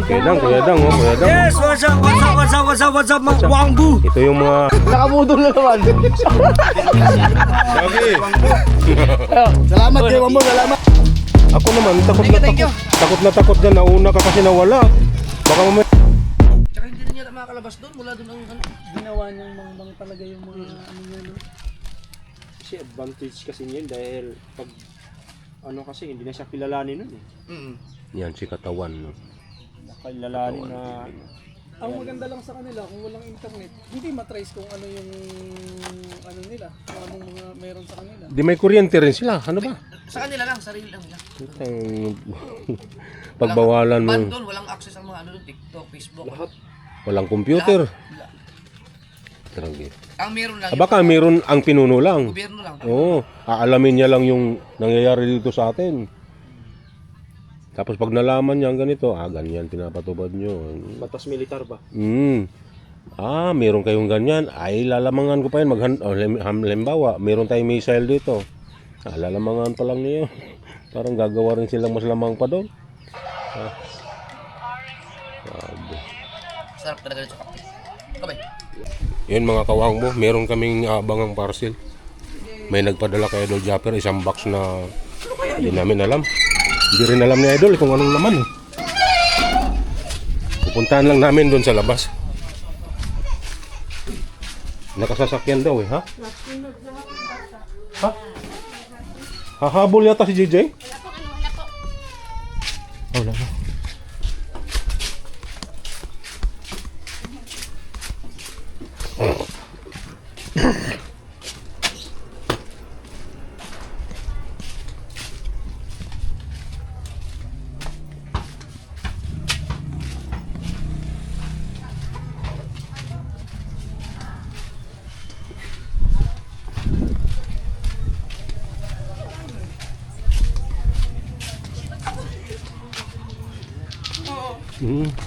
Kuya Dang, Kuya Dang, oh, Kuya Dang. Yes, what's up, mga wangbu? Ito yung mga... Nakabudol na naman. Sabi. Salamat kay Wambo, salamat. Ako naman, takot na takot dyan. Nauna ka kasi nawala. Baka mamaya... Tsaka hindi na niya makakalabas doon. Mula doon ang ginawa niyang mang talaga yung mga ano niya. No? Kasi advantage kasi yun dahil pag ano kasi hindi na siya kilalanin nun eh. Yan, si Katawan. No? Kilalanin na Ang maganda lang sa kanila kung walang internet, hindi matrace kung ano yung ano nila, kung anong mga meron sa kanila. Di may kuryente rin sila. Ano ba? Sa kanila lang, sarili lang nila. Itang... Pagbawalan mo. Doon, walang access ang mga ano doon, TikTok, Facebook. Lahat. Walang computer. Grabe. Ang meron lang, Baka meron ang pinuno lang. gobyerno lang. Oo, aalamin niya lang yung nangyayari dito sa atin. Tapos pag nalaman niya ang ganito, ganyan pinapatubad niyo. batas militar ba? Meron kayong ganyan. Ay, lalamangan ko pa yan. Halimbawa, meron tayong missile dito. Lalamangan pa lang niyo. Parang gagawa rin silang mas lamang pa doon. Grabe. Sarap talaga sa kape. Kabay. Yun mga kawang mo, meron kaming abangang parcel. May nagpadala kay Idol Japper, isang box na hindi namin alam. Hindi rin alam ni Idol kung anong laman. Pupuntahan lang namin doon sa labas. Nakasasakyan daw ha? Ha? Hahabol yata si JJ? Wala po.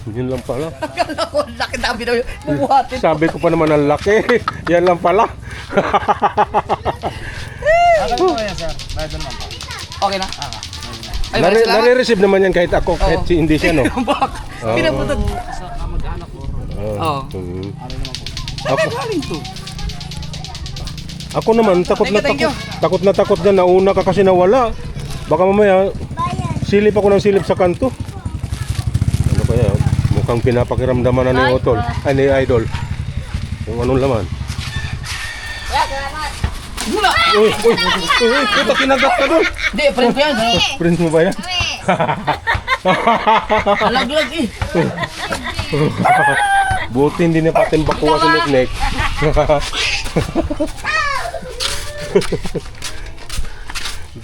Yun lang pala. Akala ko, laki dami na yun. Bubuhatin. Sabi ko pa naman ang laki. Yan lang pala. Okay na? Ay, maraming salamat. Nare-receive naman yan kahit ako, kahit si hindi siya, no? Bak, pinaputod. Oo. Ako, Galing to. ako naman, takot na Thank you. takot. Takot na takot dyan. Nauna ka kasi nawala. Baka mamaya, silip ako ng silip sa kanto. Ano kaya? Mukhang pinapakiramdaman na ni Otol. Ay, ni Idol. Kung anong laman. Mula! Uy, puta, kinagat ka doon. Hindi, friend ko yan. Friend mo ba yan? Alaglag eh. Buti hindi na patin bakuha sa neknek.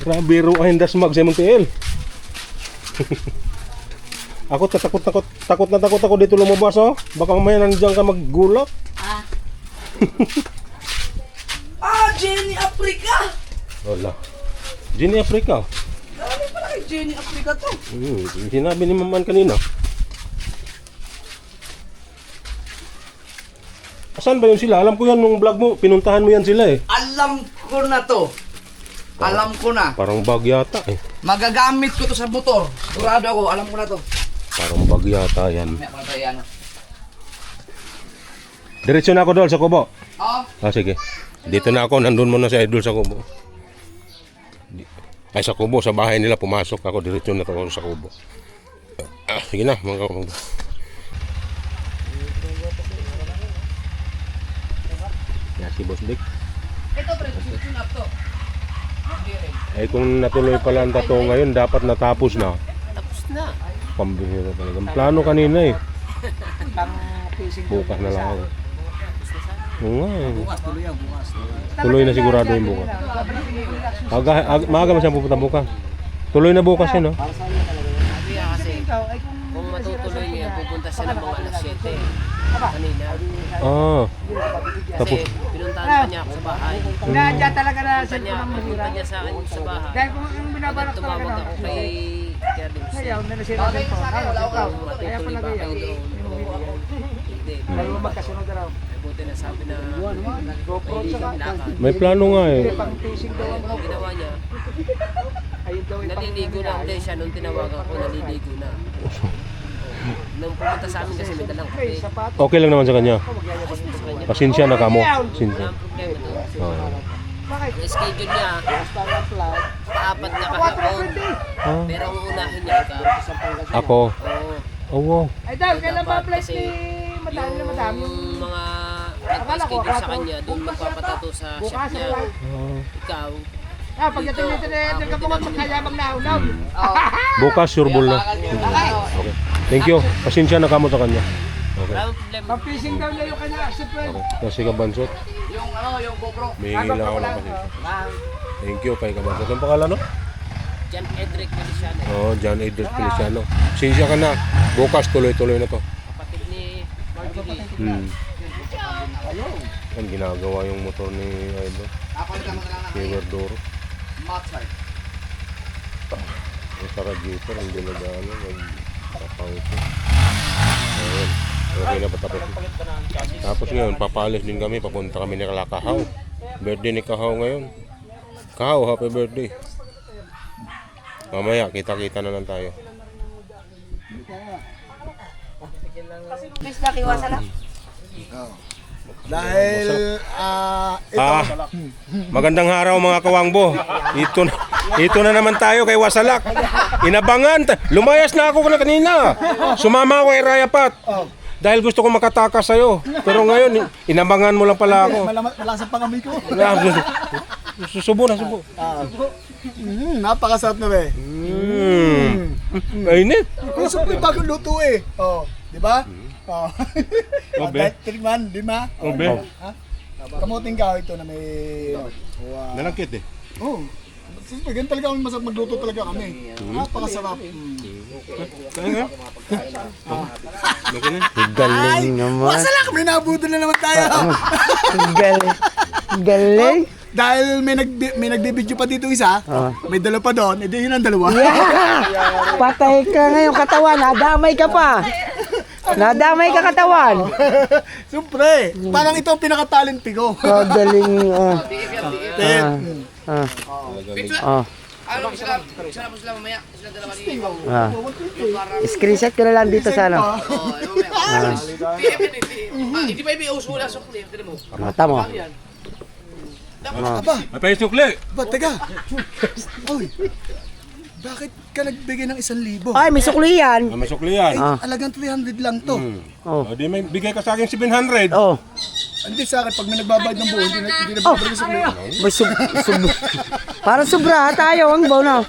Grabe, ruahin dasmag sa Montiel. Ako takot na takot ako dito lumabas, oh. Baka mamaya nandiyan ka maggulak. Jenny Africa! Wala. Gini Africa. Dami pala kay Jenny Africa to. Sinabi ni Maman kanina. Asan ba yun sila? Alam ko yan nung vlog mo, pinuntahan mo yan sila eh. Alam ko na to. Alam ko na. Parang bag yata eh. Magagamit ko to sa motor. Sigurado ako, alam ko na to. Parang bag yata yan. May mga tayo yan. Diretso na ako doon sa Kubo. Oo. Sige. Dito na ako, nandun muna sa Idol sa Kubo. Ay sa Kubo, sa bahay nila pumasok ako, diretso na ako sa Kubo. Sige na, mga kapag. Yan si Boss Dick. Ito pre, tune up to. Hindi rin. Ay kung natuloy pala ang tato ngayon, dapat natapos na. Tapos na. Pambihira talaga. Ang plano kanina eh. Bukas na lang ako. Oo nga eh. Bukas, tuloy yan, bukas. Tuloy na sigurado yung bukas. Maaga mo siyang pupunta bukas. Tuloy na bukas yun, no? Sabi niya kasi, kung matutuloy niya, pupunta siya ng mga alas 7 kanina. Tapos, Kasi pinuntahan pa niya ako sa bahay. Nandiyan talaga na Punta niya, pupunta niya sa akin sa bahay. Dahil kung yung binabalak talaga Tumawag na, ako kay Kevin. sayaw na nasira din po. Kaya Matutuloy ba kayo doon? Hindi. dalawa magkasunod raw. Buti na sabi na may lakad. may plano nga eh. Pang fishing daw ang Ang ginawa niya, ayun daw yung naliligo na ulit siya nung tinawagan ko, naliligo na. Nung pumunta sa amin kasi may dalang kape. Okay lang naman sa kanya. Pasensya na kamo. Wala Pasensya. ang problema doon. Oo. Ang schedule niya, paapat na kahapon. Ah, Pero ang unahin niya ikaw. ako. Oo. Oh, wow. Ay, Dal, kailan ba flight Kasi ni madami na madami? yung mga nagpa-schedule sa kanya, doon magpapatato sa shop niya. Ah, Ikaw, Ah, pagdating dito na nagkapungat magkayabang na unaw. bukas sureball na. Okay. Thank you. Pasensya na kamo sa kanya. Okay. wala ang problema. Pang-fishing daw niya yung kanya shipment. Okay. Kasi kabansot. Yung GoPro. May lang ako ng pasensya. Thank you kay kabansot. Ang pangalan no? John Edric Feliciano, Oh, John Edward Feliciano. Pasensya ka na. Bukas tuloy-tuloy na to. kapatid ni Marjorie. Ang ginagawa yung motor ni Idol. Si Verdoro. Yung sa radiator, hindi na gano'n. Nagpapangito. Ayun. Okay na patapos. Tapos ngayon, papalis din kami. Papunta kami ni Kahaw. Birthday ni Kahaw ngayon. Kahaw, happy birthday. Mamaya, kita-kita na lang tayo. Please nakiwasa lang. Dahil Magandang araw mga kawangbo. Ito na naman tayo kay Wasalak. Inabangan. Lumayas na ako na kanina. Sumama ako kay Rayapat. Dahil gusto ko makatakas sa'yo. Pero ngayon, inabangan mo lang pala ako. malasang pangamoy ko. Susubo na, subo. Napakasarap na be. Mainit. Kung siyempre bagong luto eh. Oh, di ba? Oh. Obe. Tikman, di ba? Obe. Ha? Kamuting kahoy ito na may Nalangkit eh. Oh. Siyempre, ganun talaga kami masarap magluto talaga kami. Napakasarap. Kaya nga. Galing naman. Masalak! May nabuto na naman tayo. Galing. Galing. Dahil may nagbibideo pa dito isa, may dalawa pa doon, edi yun ang dalawa. Patay ka ngayong katawan. Nadamay ka pa. Nadamay ka katawan. Siyempre, parang ito ang pinaka-talent ko. Galing. Screenshot ko na lang dito sa ano. Hindi pa i-uso na sukli. Mata mo. May paisukli. Ba, teka. Oy, bakit ka nagbigay ng 1,000? Ay, may sukli yan. Masukli yan. Alagang 300 lang to. Oh. O, di may bigay ka sa akin 700. Oh. Hindi sa akin, pag may nagbabayad ng buo, hindi na babalik sa mga. May parang sobra tayo ang baw na.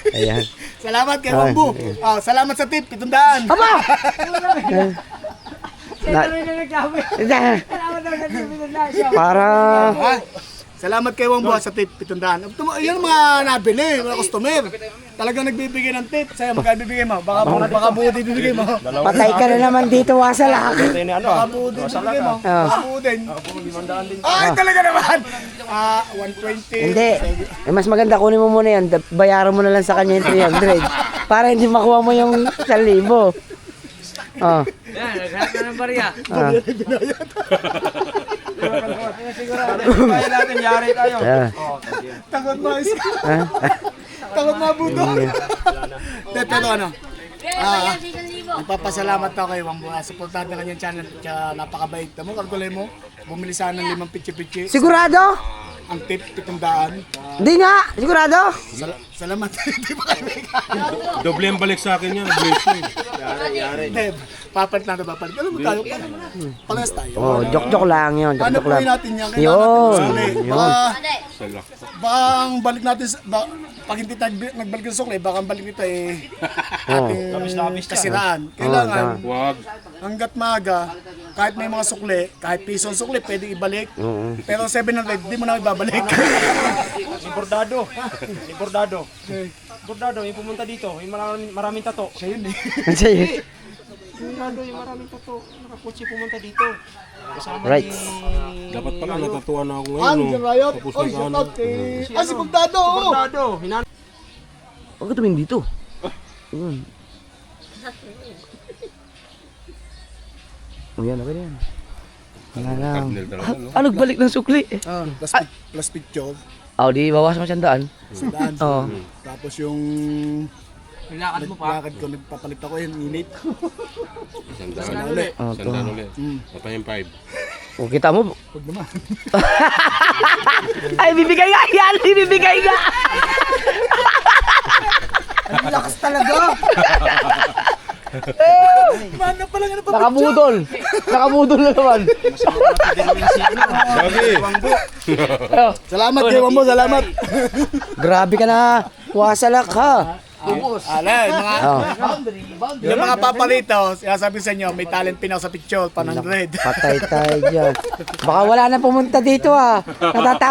Ayan. Salamat kay Wambu. Salamat sa tip, 700. Aba! Para Salamat kay Wambu sa tip, 700. Yan ang mga nabili, mga customer. Talagang nagbibigay ng tip. Sa'yo, magkano bibigay mo? Baka buo din bibigay mo. patay ka na naman dito, Wasalak. Baka buo din bibigay mo. Baka buo din. Ay, talaga naman. 120. Hindi. Eh, mas maganda kunin mo muna yan. Bayaran mo na lang sa kanya yung 300. Para hindi makuha mo yung 1,000. Oh. Yan, naghanap na ng barya. Kaya natin, yari tayo. Takot mo, takot mo buto. Pero ano? Nagpapasalamat ako kay Wambu. Supportahan na kanyang channel. Kaya napakabait mo. Kalkulay mo. Bumili sana ng 5 pichi-pichi. Sigurado? Ang tip, 700. Hindi nga. Sigurado? Salamat. Hindi ba kayo? Doble ang balik sa akin yan. Blessing. Hindi. Papalit natin, papalit. Alam mo tayo, palas tayo. Oh, joke-joke lang yun. Ano Joke-joke po lang. natin yan? Yun. Baka ang balik natin, pag hindi nagbalik ng sukli, baka ang balik nito eh ating kasiraan. Kailangan, Wag. hanggat maaga, kahit may mga sukli, kahit pisong sukli, pwede ibalik. Pero 700, di mo na ibabalik. Bordado. Bordado, yung pumunta dito, yung maraming tato. Siya yun eh. Sa'yo. Bordado, yung maraming tato. Nakaputsi pumunta dito. Kasama Right. Dapat pala natatuwa na ako ngayon. Ang Riot, Tapos oy, na shout ano. out kay... si Bugdado! Bordado, Huwag ka tumingin dito. O yan, okay na yan. Wala lang. Cardinal talaga, no? Ano, balik ng sukli? Plus picture, Oh, di bawas mo siyang daan. sandaan. Oo. Tapos yung Nilakad mo pa. Lakad ko, nagpapalit ako yun, init. Isang Sana daan. ulit. Isang daan ulit. Ito yung 5. O, kita mo. Huwag naman. Ay, bibigay nga yan! Bibigay nga! Ang lakas talaga. Mana pa lang, ano pa? Nakabudol. Nakabudol na naman. Sabi. Salamat kay Wambo, salamat. Grabe ka na. Wasalak ha. Alay, yung mga paparito, sabi sa inyo, may talent pinaw sa picture, panang-red. Patay tayo dyan. Baka wala na pumunta dito ha.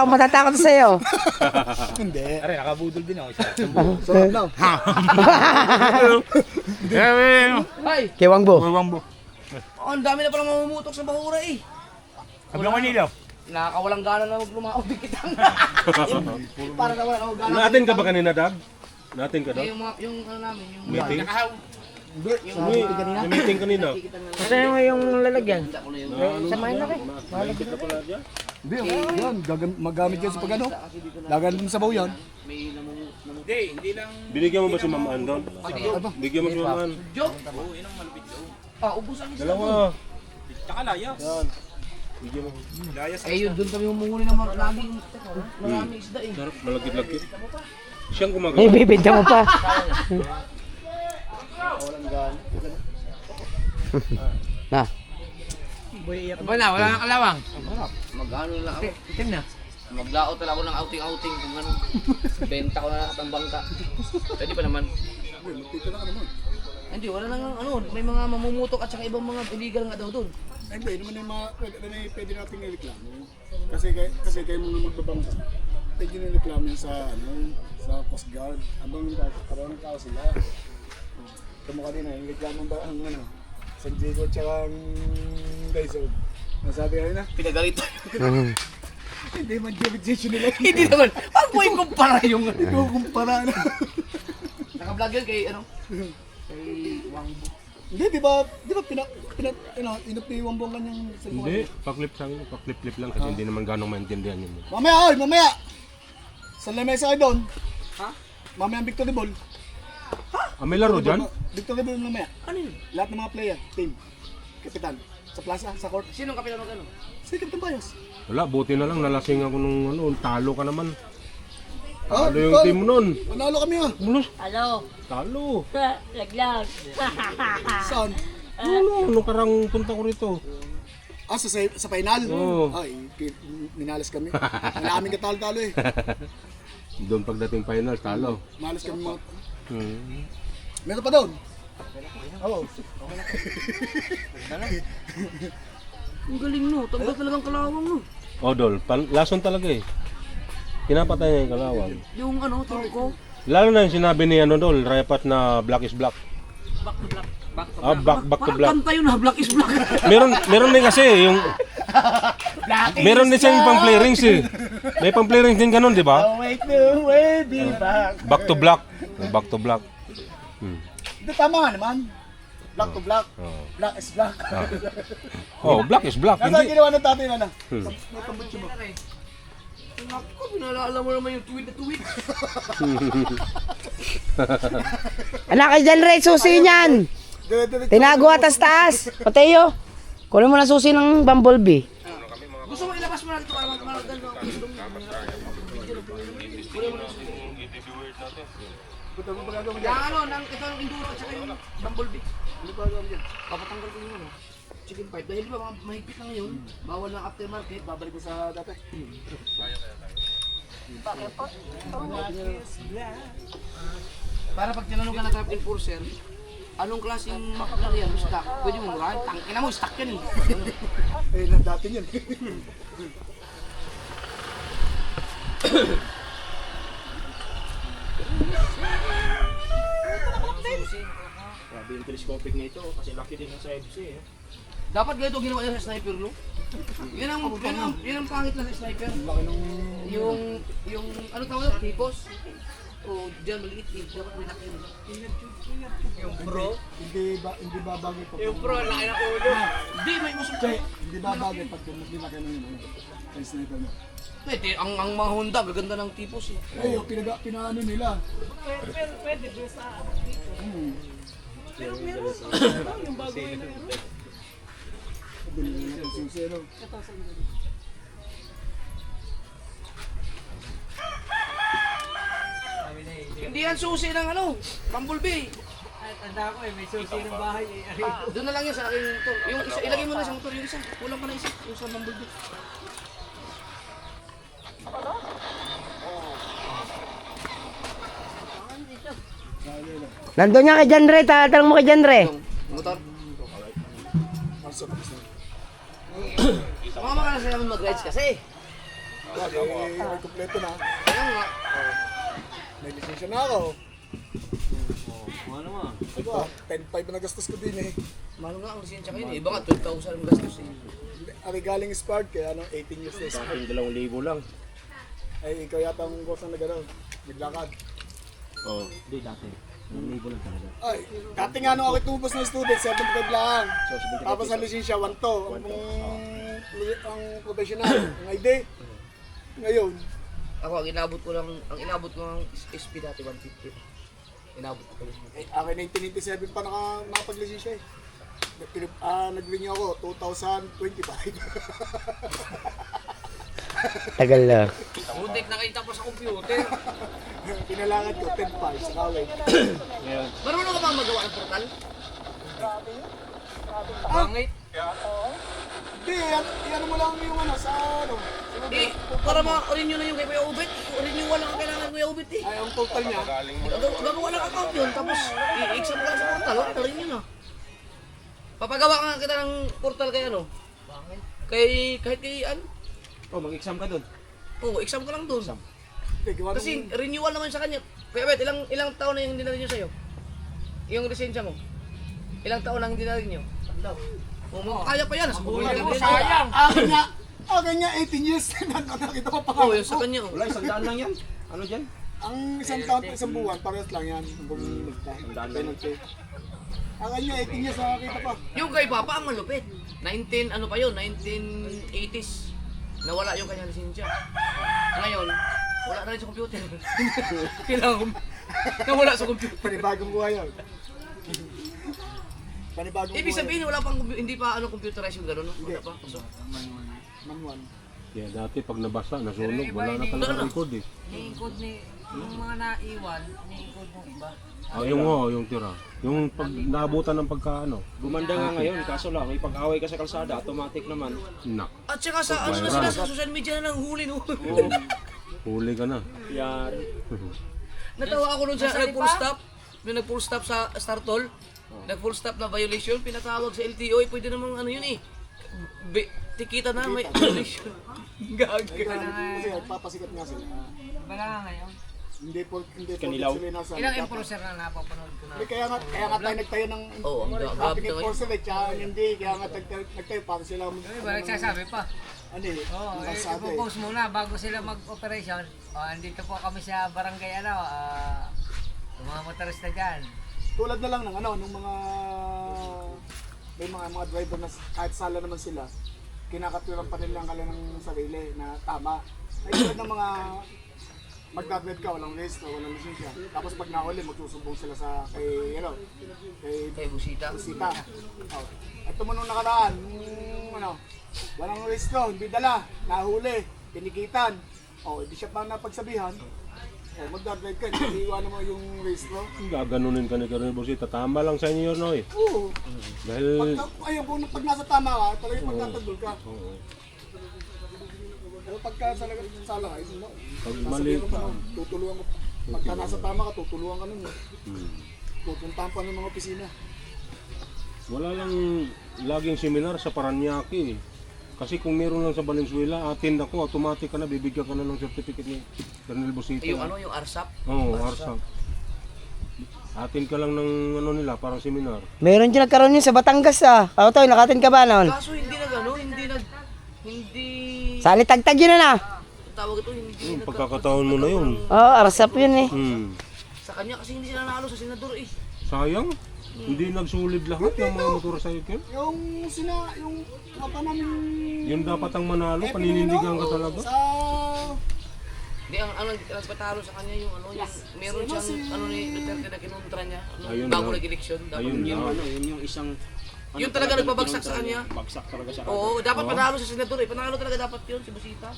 Matatakot sa'yo. Hindi. Aray, nakabudol din ako. Sarap lang. Kay Wangbo. Oh, ang dami na palang mamumutok sa bahura eh. Ablang Manila. Nakakawalang gana na maglumaot kitang. Para na wala akong gana. Naatin ka ba kanina, Dag? Naatin ka daw? Yung ano namin, yung Meeting? May meeting kanina. Saan mo yung lalagyan? Samahin na kayo. Malagyan ka pala dyan. Hindi, yan. Magamit yan sa pagano. Lagan din sa baw yan. Binigyan mo ba si Mama Ann doon? Bigyan mo si Mama Ann. ubusan niya. Dalawa. Tsaka laya. Yan. Bigyan mo. Yun, doon kami humuhuli ng maraming isda eh. Sarap, malagkit-lagkit. Siyang gumagawa. May bibenta mo pa. Na. Aba na, wala nang kalawang. Mag-ano lang ako. Itim na. Maglaot talaga ako ng outing-outing kung ano. Benta ko na lahat ng bangka. Pwede pa naman. Hindi, wala nang ano. May mga mamumutok at saka ibang mga illegal nga daw doon. Ay, pwede naman yung mga, pwede natin ireklamo. Kasi kayo mga magbabangka. Pwede nyo ireklamo yun sa, sa Coast Guard. Abang karoon ng tao sila. Kamu kanina, yung reklamo ba ang San Diego tsaka ang Quezon. Nasabi ka rin na? Pinagalitan. Hindi man jurisdiction nila. Hindi naman. Huwag mo ikumpara yung ano. Ikaw kumpara na. Naka-vlog yun kay ano? Kay Wangbo. Hindi, di ba inop ni Wambo ang kanyang cellphone? Hindi, paklip-clip lang kasi hindi naman ganong maintindihan yun. Mamaya, mamaya! Sa lamesa kayo doon. Ha? Mamaya ang Victory Ball. May laro dyan? Victory Ball mamaya. Ano yun? Lahat ng mga player, team, kapitan, sa plaza, sa court. Sinong kapitan mag ano? Si Captain Bayos. Wala, buti na lang nalasing ako nung talo ka naman. Ah, Talo yung team mo nun. Panalo kami Hello. Talo. Laglag. Saan? Ano karang punta ko rito? Sa final? Oo. Ay, minalas kami. Maraming katalo-talo eh. Doon pagdating finals, talo. Malas kami mga... Hmm. Meron pa doon? Oo. Ang galing no. Tanggal talagang kalawang no. Odol, lason talaga eh. Pinapatay niya yung kalawang. Yung ano, truko. Lalo na yung sinabi ni Dol, Rapat na black is black. Back to black. Back to black. Parang kanta yun ha, black is black. Meron din kasi yung meron din siyang pang-play rings eh. May pang-play rings din ganun, di ba? Wait no, way, be back. Back to black. Back to black. Hindi, tama nga naman. Black to black. Oh. Black is black. Oh, black is black. Nasa Hindi. ginawa ng tatay na na? Ako, pinalala mo naman yung tweet na tweet. Anak kay Del Rey, susi niyan. Tinago atas taas. Pateo, kunin mo na susi ng Bumblebee. Gusto mo ilabas mo na ito para magkakagal mo. Yung ano, ito yung enduro at saka yung bumblebee. Ano ba gawin dyan? Papatanggal ko yung ano, chicken pipe. Dahil di ba mahigpit na ngayon, bawal ng aftermarket, babalik ko sa dati. Para pag tinanong ka na traffic enforcer, anong klaseng makaklar yan? Stock? Pwede mo murahan? Tangina mo, stock yan eh. Eh, nang dati yun. Grabe yung telescopic na ito kasi laki din ng sa FC eh. Dapat ganito ginawa niya sa sniper, no? Yun ang pangit na sa sniper. Yung ano tawag na? Tipos? O dyan maliit, dapat may laki yun. Yung pro. Hindi ba bagay pag... Yung pro, laki ng ulo. Hindi, may musok Hindi ba bagay pag hindi na kayo ng sniper mo? Pwede, ang mga Honda, gaganda ng tipos eh. Ay, yung pinaano nila. Pwede, basta dito. Pero meron, yung bago yun. Binili natin susi, no? Ito, sa Hindi yan susi ng ano, Bumblebee. Tanda ko eh, may susi ng bahay eh. Doon na lang yan sa aking motor. Yung isa, ilagay mo na sa motor, yung isa. Kulang pa na isa, yung sa Bumblebee. Nandun niya kay Janre, tatanong mo kay Janre. Yung motor. Pasok, pasok. Sumama ka na sa namin mag-rides kasi. May kompleto na. Kaya nga. May lisensya na ako. Ano mo? Ito 10.5 na gastos ko din eh. Mahal nga ang lisensya kayo eh. Iba nga 12,000 ang gastos eh. Ari galing Spark, kaya 18 years na Spark. 2,000 lang. Ay, ikaw yata ang boss na nagano, naglakad. Oo. Hindi dati. 1,000 lang talaga. Ay, dati nga nung ako tumubos ng student, 75 lang. Tapos ang lisensya, 1 to. Ang professional, ang ID. Ngayon, Ako, ang inabot ko ng SP dati 150. Inabot ko lang. akin 1987 pa nakapag-lisensya eh. Nag-renew ako, 2025. Tagal na. Butik nakita pa sa computer. Pinalakad ko, 10.5 sa kaway. Marunong ka bang magawa ng portal? Bangit. Hindi, yan mo lang yung ano, sa ano. Eh, para ma-renew na yung kay Kuya Ubit. Renewal lang ang kailangan Kuya Ubit eh. Ay, ang total niya, Gagawa lang account yun, tapos i-exam ka lang sa portal, renew na. Papagawa ka nga kita ng portal kay ano? Kahit kay ano? Oh, mag-exam ka doon. Oo, exam ka lang doon. hindi, gawa Kasi renewal naman sa kanya. Kuya Ubit, ilang taon na yung hindi na-renew sa'yo? Yung lisensya mo? Ilang taon na hindi na-renew? Kaya pa yan, nasa buhay ka rin. Sayang! Akin niya 18 years, nakita ko pa Oo, yung sa kanya. Wala, 100 lang yan. Ano dyan? Ang isang taon at isang buwan, parehas lang yan. Penalty. Akin niya 18 years, nakakita pa. Yung kay Papa ang malupit. 1980s. Nawala yung kanyang lisensya. Ngayon, wala na rin sa computer. Kailangan nawala sa computer. Panibagong buhay yun. Panibagong Ibig sabihin wala pang hindi pa computerized yung gano'n, no? Wala pa. So, Manual. Kaya dati pag nabasa, nasunog, wala na talaga record eh. Niikod ni, yung mga naiwan, niikod ng iba. Yung tira. Yung pag naabutan ng pagkaano. Gumanda nga ngayon, kaso lang, may pag-away ka sa kalsada, automatic naman. Nak, at saka sa ano na sila sa social media na nang huli no. huli ka na. Yan. Natawa ako nun sa nag-full stop. Yung nag-full stop sa Startol. Nag-full stop na violation, pinatawag sa LTO, pwede namang ano yun eh. Tikita na may violation. Kasi nagpapasikat nga sila. Wala nga ngayon. Hindi Kanilaw. sila nasa. Ilang enforcer na napapanood ko na. Hindi, kaya nga tayo nagtayo ng Oo, ang grabe traffic na ngayon. enforcer eh. Tsaka hindi, kaya nga nagtayo para sila. Diba, nagsasabi pa. Ano eh, Oo, masabi. ipopost muna bago sila mag-operation. Andito po kami sa barangay yung mga motorista dyan. Tulad na lang ng ano, nung mga may mga driver na kahit sala naman sila, kinakatwiran pa nila ang kanilang sarili na tama. Ay tulad ng mga magdadrive ka, walang race, walang lisensya. Tapos pag nahuli, magsusumbong sila sa kay Busita. Busita. Oh. Ito mo nung nakaraan, walang race no, hindi dala, nahuli, tinikitan. Oh, hindi siya pa napagsabihan. Oh, magdadrive ka, hindi iwanan mo yung race no. Gaganunin ka ni Colonel Busita. Tama lang sa inyo yun, no eh. Oo. Dahil, Pag nasa tama ka, talagang magtatagol ka. oo. Pero pagka sa sala ka, no? Pag mali, Tutulungan mo. Pagka nasa tama ka, tutulungan ka nun. hmm. Pupuntahan pa ng mga opisina. Wala lang laging seminar sa Paranaque eh. Kasi kung meron lang sa Valenzuela, attend ako, automatic ka na, bibigyan ka na ng certificate ni Colonel Busita. Yung yung ARSAP. Oo, ARSA. Attend ka lang ng nila, parang seminar. Meron dyan nagkaroon yun sa Batangas ah. Ako to, nakatin ka ba noon? Kaso hindi Sali tagtag yun na. tawag ito, hindi Pagkakataon mo na yun. Oo, arsap yun eh. Hmm. Sa kanya kasi hindi sila nanalo sa senador eh. Sayang. Hindi nagsulid lahat ng mga motorcycle. Yung kapa namin Yun dapat ang manalo, paninindigan ka talaga. sa Hindi, ang nagpatalo sa kanya yung ano, yung meron siyang ano ni Duterte na kinontra niya, Ayun bago lang. nag-eleksyon. Ayun Yun, lang. yun yung isang... Yun talaga nagbabagsak sa kanya. Bagsak talaga siya. Oo, dapat panalo sa senador eh. Panalo talaga dapat yun, si Busita.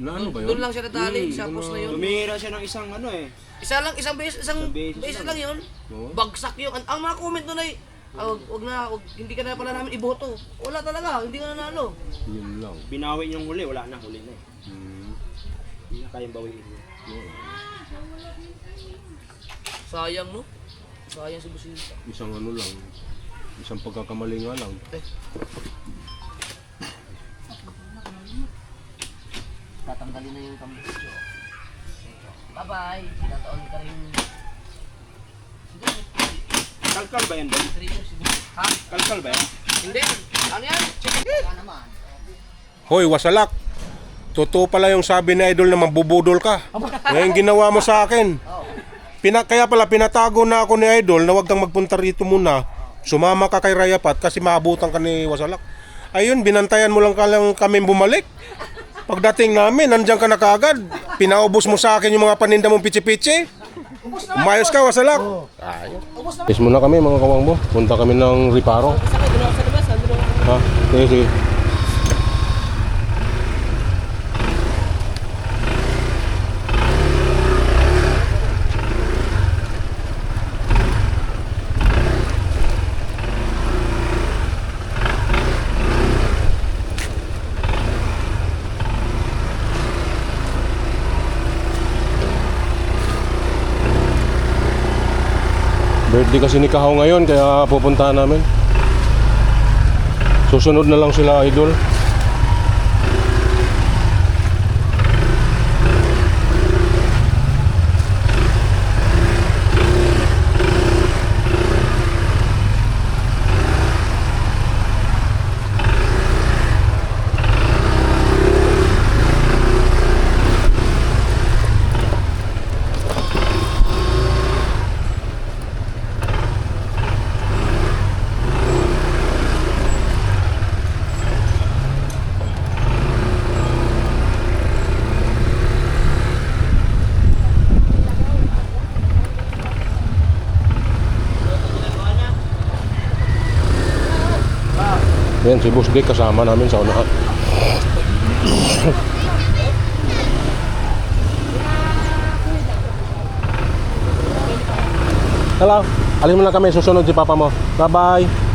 Na ano ba yun? Doon lang siya nadali, sa post na yun. Tumira siya ng isang ano eh. Isang beses lang yun. Oo. Bagsak yun. Ang mga comment doon ay, hindi ka na pala namin iboto. Wala talaga, hindi ka nanalo. Yun lang. Binawi niyang huli, wala na, huli na eh. Hmm. Hindi na kayang bawiin. Sayang no? Sayang si Busita. Isang ano lang. Isang pagkakamali nga lang. Tatanggalin na yung kambisyo. Bye-bye. Tinataon ka rin. Kalkal ba yan, Ben? 3 years siguro. Ha? Kalkal ba yan? Hindi. Ano yan? Hoy, wasalak! Totoo pala yung sabi ni Idol na mabubudol ka. Ngayon ginawa mo sa akin. Kaya pala pinatago na ako ni Idol na wag kang magpunta rito muna. Sumama ka kay Rayapat kasi maabutan ka ni Wasalak. Ayun, binantayan mo lang kami bumalik. Pagdating namin, nandiyan ka na kaagad. Pinaubos mo sa akin yung mga paninda mong pichi-pichi. Umayos ka, Wasalak. Yes muna kami mga kawangbo. Punta kami ng Riparo. Ha? Sige, sige. Birthday kasi ni Kahaw ngayon kaya pupuntahan namin. Susunod na lang sila, Idol. Yan, si Boss Dick kasama namin sa unahan. Hello, alin mo na kami, susunod si Papa mo. Bye-bye.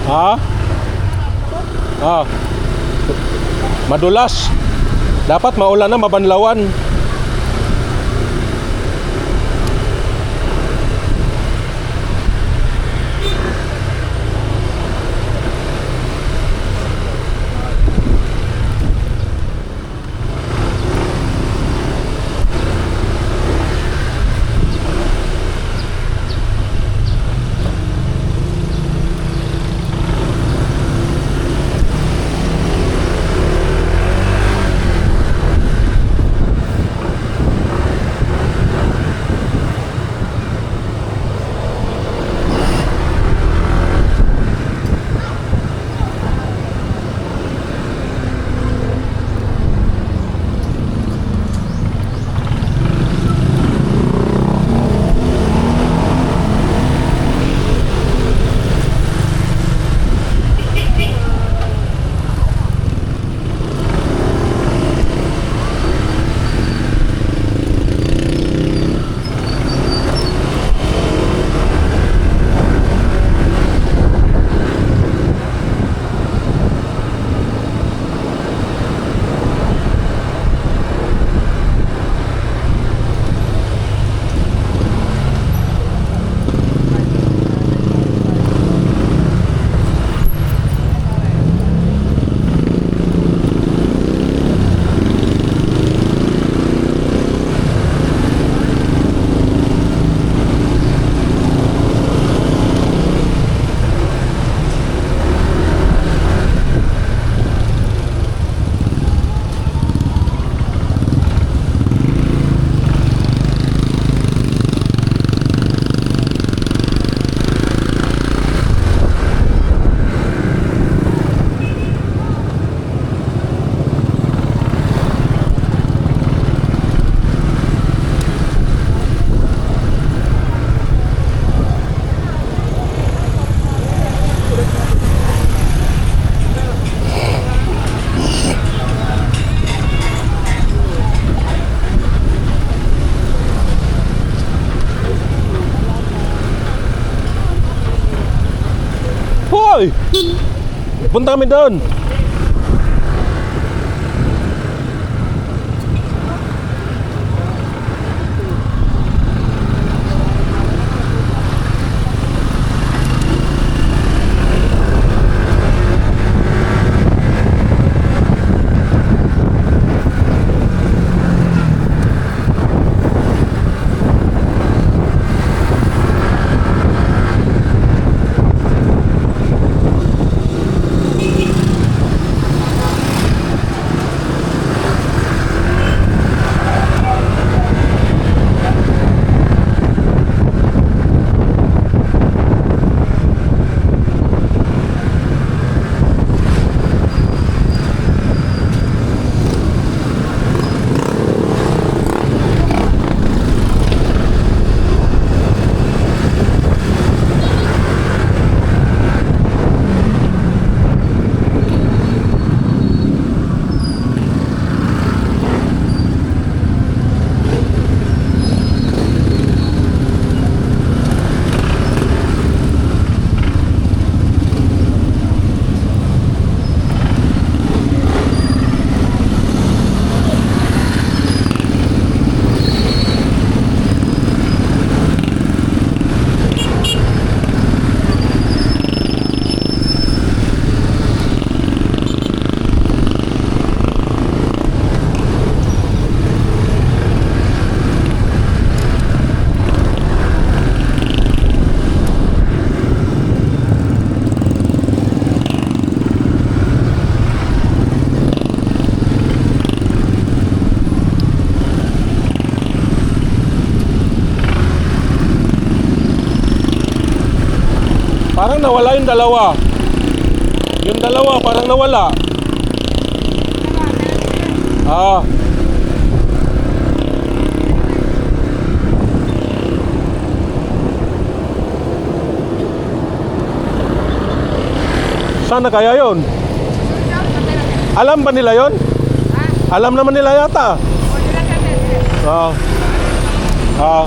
Ha? Ah. Madulas. Dapat maulan na, mabanlawan. Hoy! Punta kami doon. Parang nawala yung dalawa. Yung dalawa parang nawala. Ah. Sana kaya yon? Alam ba nila yon? Alam naman nila yata. Ah. Ah.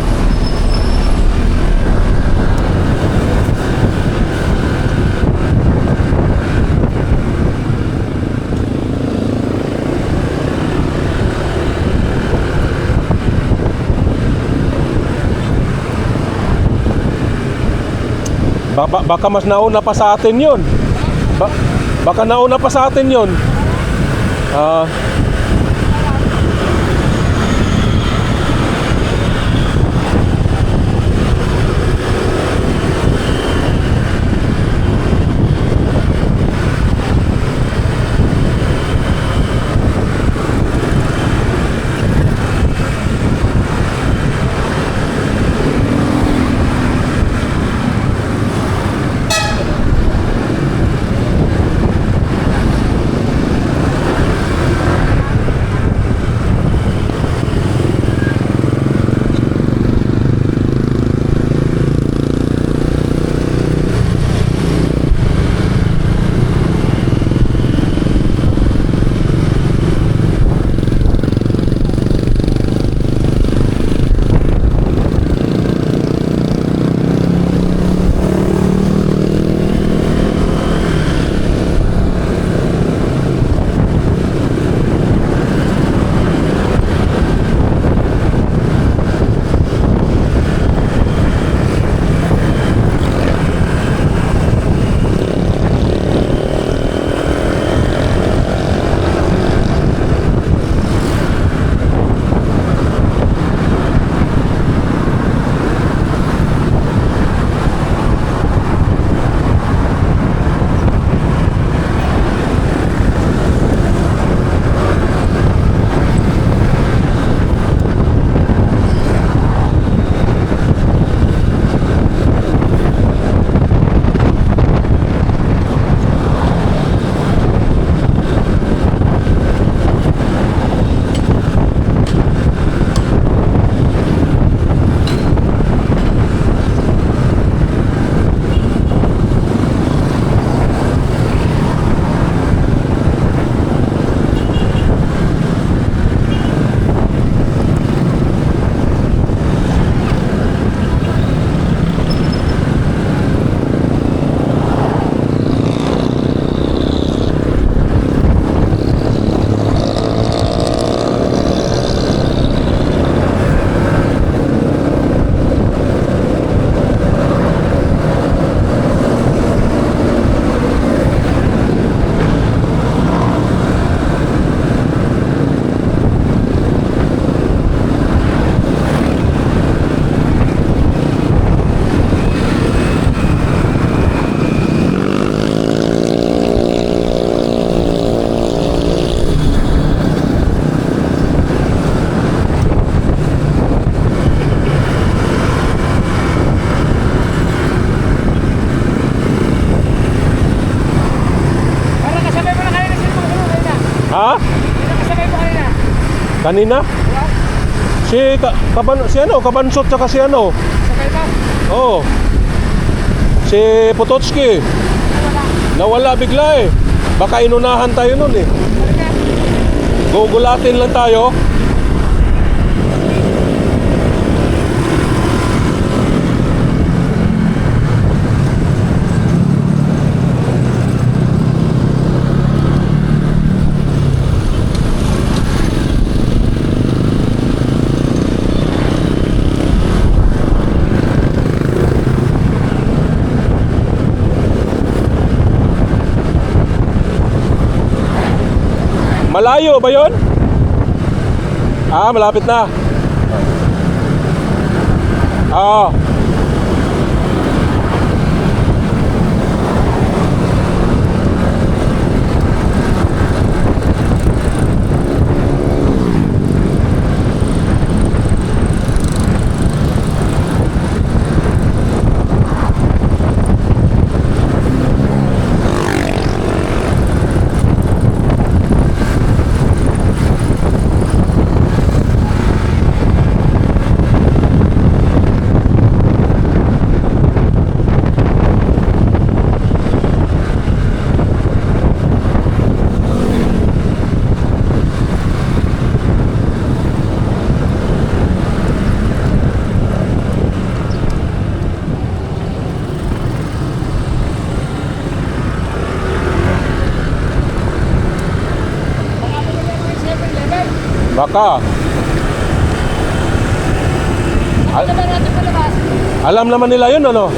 Baka mas nauna pa sa atin yun. Baka nauna pa sa atin yun. Kanina? Kabansot tsaka si ano? Oo. Si Potocki. Nawala bigla eh. Baka inunahan tayo nun eh. Gugulatin lang tayo. Malayo ba yun? Malapit na. Oo. Baka. Alam naman nila yun, ano?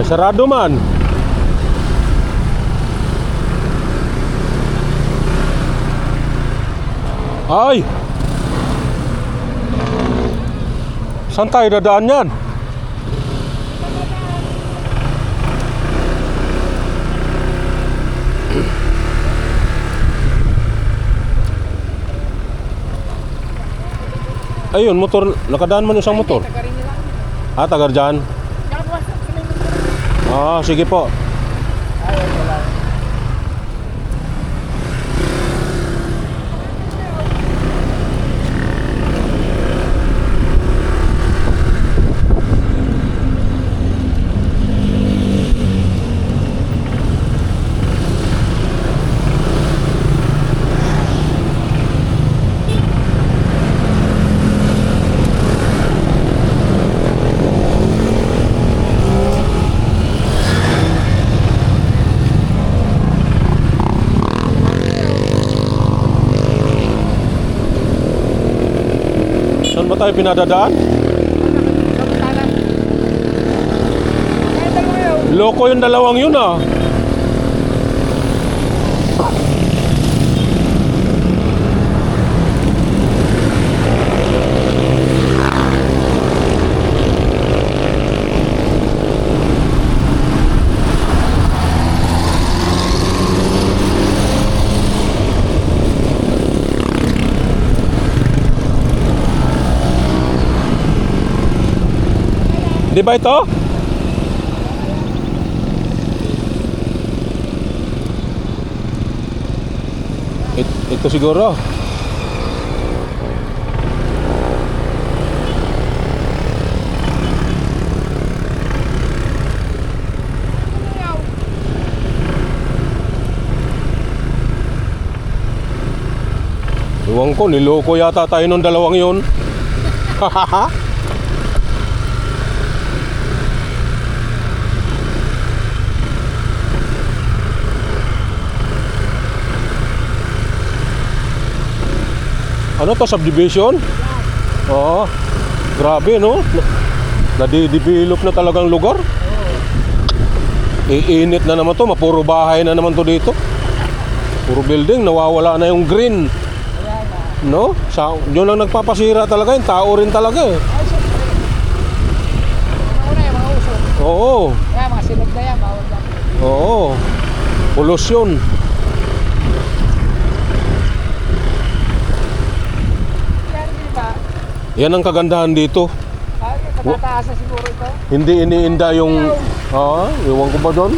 Sarado man. Ay! Saan tayo dadaan yan? Ayun, motor. Nakadaan man isang motor. Ah, taga dyan. Ah, sige po. Saan ba tayo pinadadaan? Loko yung dalawang yun ah. Di ba ito? Ito siguro. Iwan ko, niloko yata tayo nung dalawang yun. Hahaha. Ano to, subdivision? Oo. Grabe, no? Nadidevelop na talagang lugar. Iinit na naman to, mapuro bahay na naman to dito. Puro building, nawawala na yung green. No? Yun lang nagpapasira talaga, yung tao rin talaga eh. Oo. Mga silog na yan, bawal lang. Oo. Polusyon. Yan ang kagandahan dito. Katataas na siguro ito. Hindi iniinda yung... iwan ko ba doon?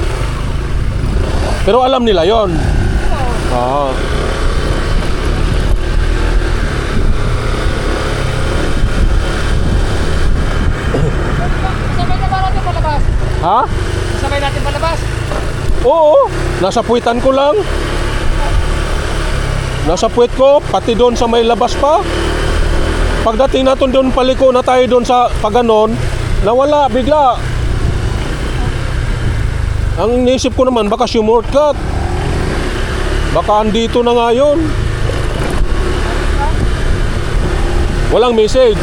Pero alam nila yon. Sabay na ba natin palabas? Ha? Sabay natin palabas? Oo. Nasa puwitan ko lang. Nasa puwit ko, pati doon sa may labas pa. Pagdating natin doon, paliko na tayo doon sa paganon, nawala bigla. Ang inisip ko naman, baka shortcut. Baka andito na nga yun. Walang message.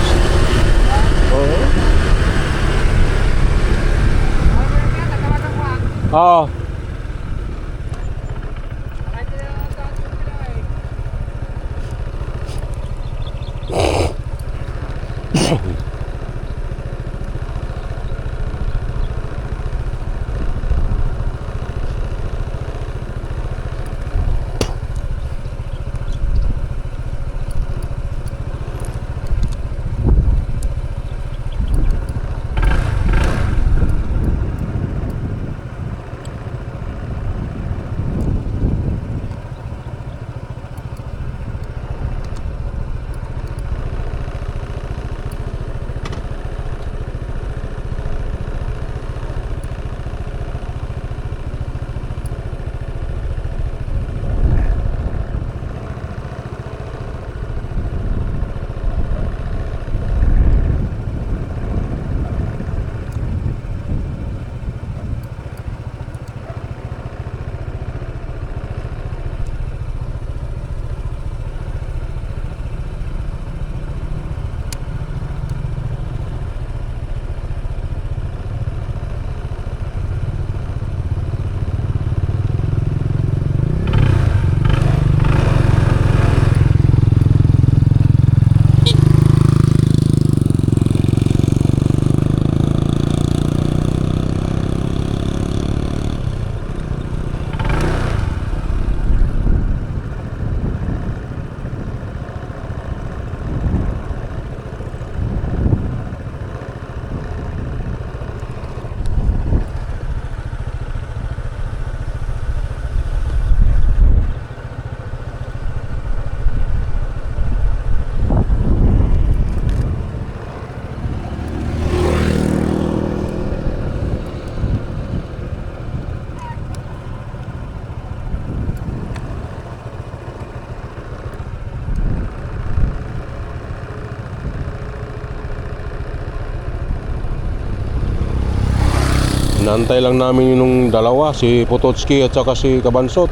Inaantay lang namin yung dalawa, si Potocki at saka si Kabansot.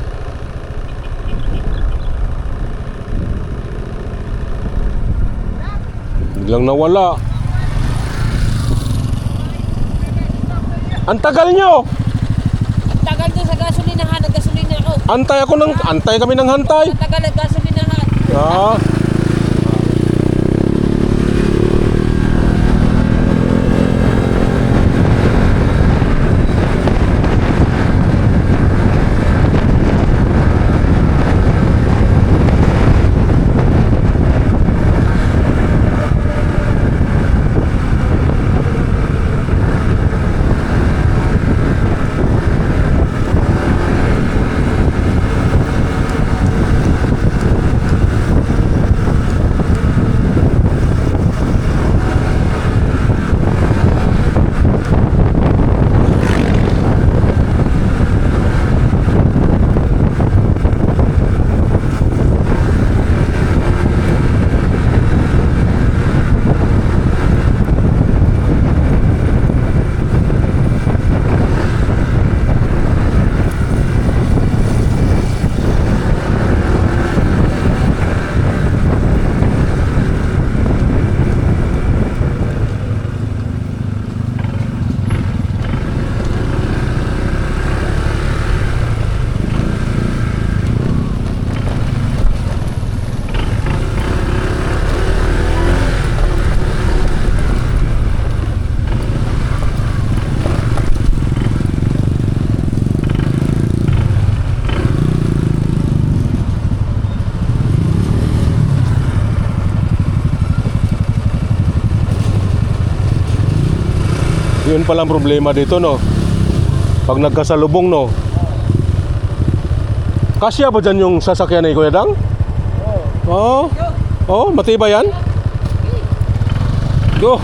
Biglang nawala. Ang tagal nyo! Tagal doon sa gasolinahan, naggasolina ako. Antay kami ng hantay. Tagal naggasolinahan. Ah. Yun palang problema dito, no? Pag nagkasalubong, no? Kasya ba dyan yung sasakyan ni Kuya Dang? Oo. Oh, matibay yan? Go.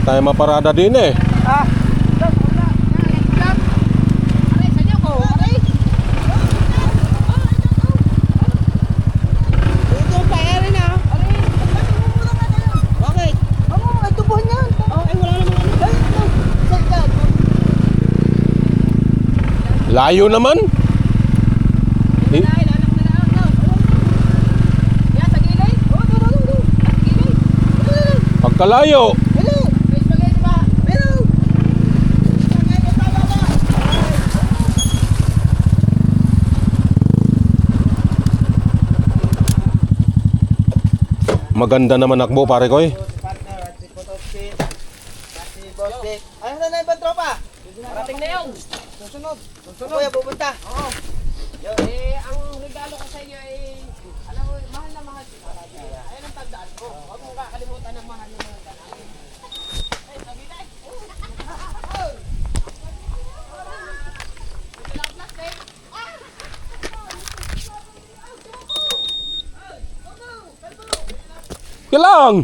Tayo maparada din eh. Layo naman. Pagkalayo. Maganda naman nakbo pare ko eh. Ano na ibang tropa? Parating na yun. Susunod. Kuya, pupunta. Oo. regalo ko sa iyo ay, alam mo, mahal na mahal kita. Ayun ang tandaan ko. Huwag mong kakalimutan ang mahal na mahal ka namin. Ay, sabi na. Kilang!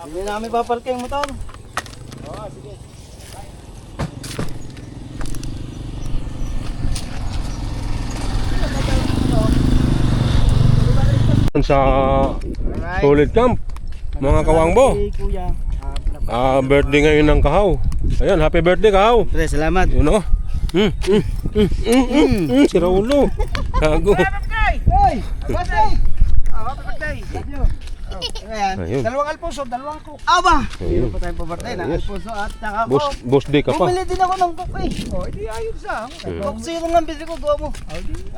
Hindi namin paparking yung motor. Sa Solid Camp, mga kawangbo. Kuya. Birthday ngayon ng Kahaw. Ayan, happy birthday Kahaw. Pre, salamat. Yun o. Si Raulo. Gago. Ayan. Ayun. Dalawang Alfonso, dalawang Coke. Aba! Ayun. Pa tayong pabartay na. Ayos. Alfonso at saka Boss day ka pa. Bumili din ako ng Coke eh. Oh, hindi ayun sa. Coke zero nga bili ko, gawa mo.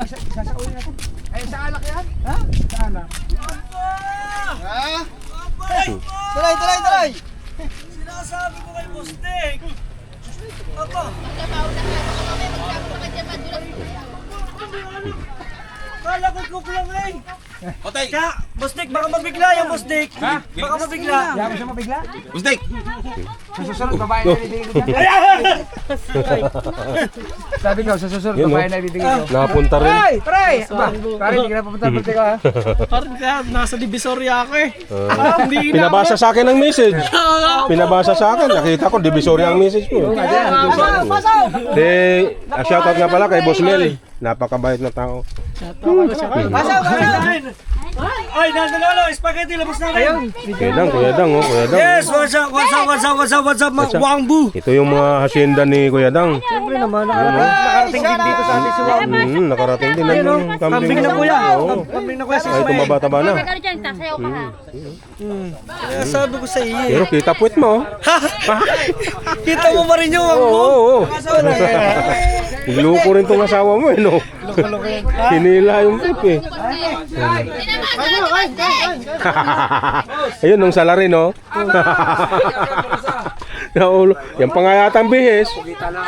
Sasaunin natin. Ay, sa alak yan? Ha? Sa alak. Ha? Taray! Sinasabi ko kay Boss Dick. Aba! Kala ko Coke lang eh. Otay! Kaya, Boss Dick, baka mabigla yung Boss Dick. Ha? Baka mabigla. Yaman siya mabigla? Busdik! Sa susunod, babae na ibibigay ko dyan. Sabi ko, sa susunod, Yun, babae no? na ibibigay ko. Napunta rin. Pare! Aba, pare, hindi ka na pupunta birthday ko ha. Parang kaya nasa Divisoria ako eh. Pinabasa sa akin ang message. Pinabasa sa akin. Nakita ko, Divisoria ang message ko. Shoutout nga pala kay Boss Mel. Napakabait na tao. Ay, nandalo, spaghetti, labas na rin. Kuya Dang, oh, Kuya Dang. Yes, what's up, What's up? Wangbu. Ito yung mga hacienda ni Kuya Dang. Siyempre naman, nakarating din dito sa atin si Wangbu. Nakarating din ng Kambing na kuya. Oo. Kambing na kuya si Ay, itong Ismael. mabata na. Pagkano dyan, tasayaw ka ha. Kaya sabi ko sa iyo. Pero kita puwet mo. Kita mo pa rin yung Oo, Wangbu. oo. Luko rin tong asawa mo eh, no? Hinila yung tip eh. Ayun, nung salary, no? Naulo. Yan pa nga yata ang bihis.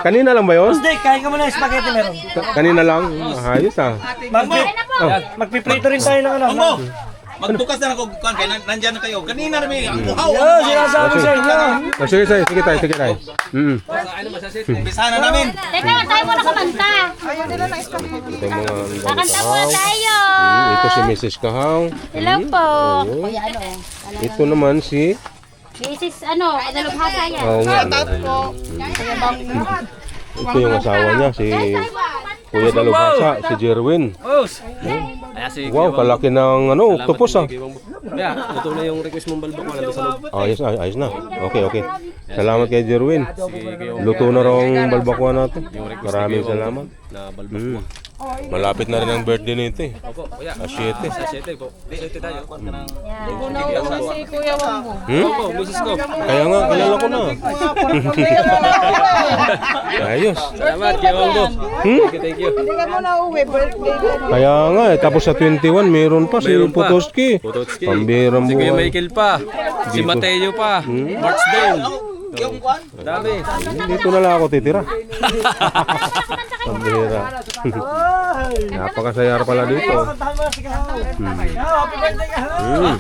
Kanina lang ba yun? Dick, kain ka muna yung spaghetti meron. Kanina lang. Ayos ah. Magpiprito rin tayo ng ano. Magbukas na ako kuan kay nandiyan na kayo. Kanina na may ang uhaw. Oo, sinasabi sa inyo. Sige tayo. Umpisa na namin. Teka, tayo muna kumanta. Ito yung mga Kakanta muna tayo. Ito si Mrs. Kahaw. Hello po. Oo. Kuya, ano? Ito naman si... Mrs. ano, Kadalughasa yan. Oo nga. Ito yung asawa niya, si Kuya Dalughasa, si Jerwin. Wow, kalaki ng ano, octopus ah. Ito na yung request mong balbak wala sa loob. Ayos na. Okay. Salamat kay Jerwin. Luto na raw ang balbakwa natin. Maraming salamat. Malapit na rin ang birthday nito eh. Sa 7. Si Kuya Wangbo. Kaya nga, kalala ko na. Ayos. Salamat, kay Wangbo. Thank you. Kaya nga eh, tapos sa 21 meron pa si Putoski. Pambirang Si Kuya buhay. Michael pa. Si Mateo pa. Marksdale. Dami. Dito na lang ako titira. Pambira. Napakasaya pala dito. Mm.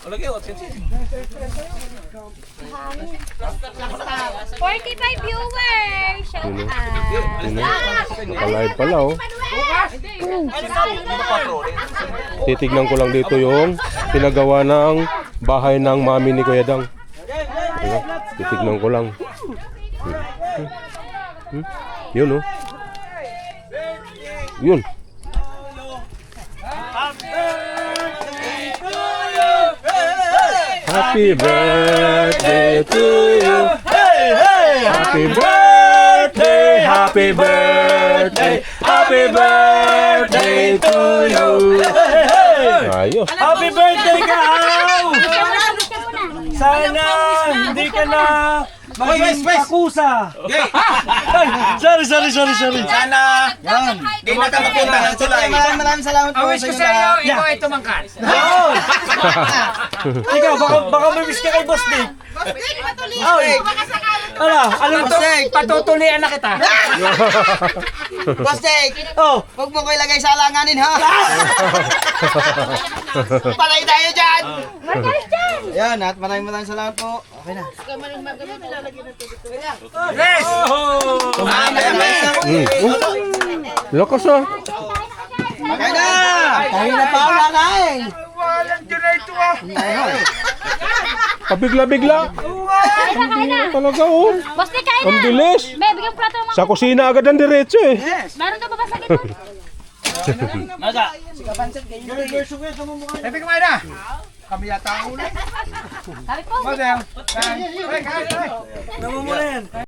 45 viewers. Shout out. Naka-live pala oh. Titignan ko lang dito yung pinagawa ng bahay ng mami ni Kuya Dang. Ayan, titignan ko lang. Yun oh. Yun. Happy birthday to you. Happy birthday, happy birthday, happy birthday to you. Ayos. Happy birthday, Kahaw! Sana hindi ka na maging pakusa. Okay. Sorry. Sana di na ka mapunta ng tulay. Maraming salamat po Wish ko sa iyo, ikaw ay tumangkas. Oo. Ikaw, baka may wish ka kay Boss Dick. Alam mo, Patutulian na kita. Boss Dick. Oh, huwag mo ko ilagay sa alanganin ha. Patay tayo dyan. Ayan, at maraming salamat po. Okay na. Yes! Lakas ah. Okay na. Tayo na pa ang lanay. Pabigla-bigla. Talaga oh. Boss, di kain Ang na. bilis. May bigyan plato ng Sa kusina agad ang diretso eh. Meron ka ba sa gitna? Sabi kumain na. Kami yata ang huli. Sabi ko. Model. Namumula yan.